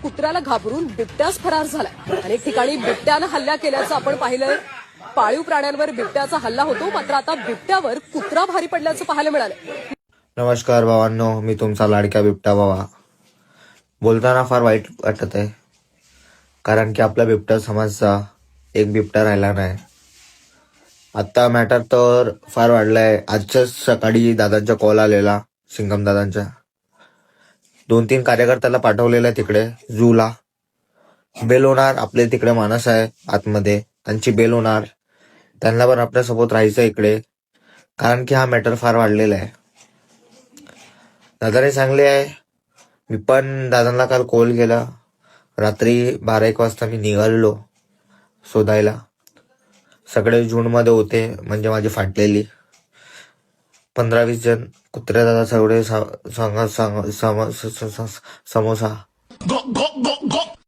कुत्र्याला घाबरून बिबट्याच फरार झालाय. अनेक ठिकाणी बिबट्यानं हल्ला केल्याचं आपण पाहिलंय. पाळीव प्राण्यांवर बिबट्याचा हल्ला होतो, मात्र आता बिबट्यावर कुत्रा भारी पडल्याचं पाहायला मिळालं. नमस्कार भावांनो, मी तुमचा लाडका बिबट्या बाबा. बोलताना फार वाईट वाटत आहे, कारण की आपल्या बिबट्या समाजचा एक बिबट्या राहिला नाही. आता मॅटर तर फार वाढलाय. आजच्याच सकाळी दादांचा कॉल आलेला, सिंगम दादांच्या. 2-3 कार्यकर्त्याला पाठवलेला तिकडे झूला. बेल होणार, आपले तिकडे माणस आहे आतमध्ये, त्यांची बेल होणार. त्यांना पण आपल्यासोबत राहायचं इकडे, कारण की हा मॅटर फार वाढलेला आहे. दादाने चांगले आहे. मी पण दादांना काल कॉल केला. रात्री 12-1 वाजता मी निघालेलो शोधायला. सगळे झुंडमध्ये होते, म्हणजे माझी फाटलेली 15-20 जण कुत्रे. दादा सगळे समोसा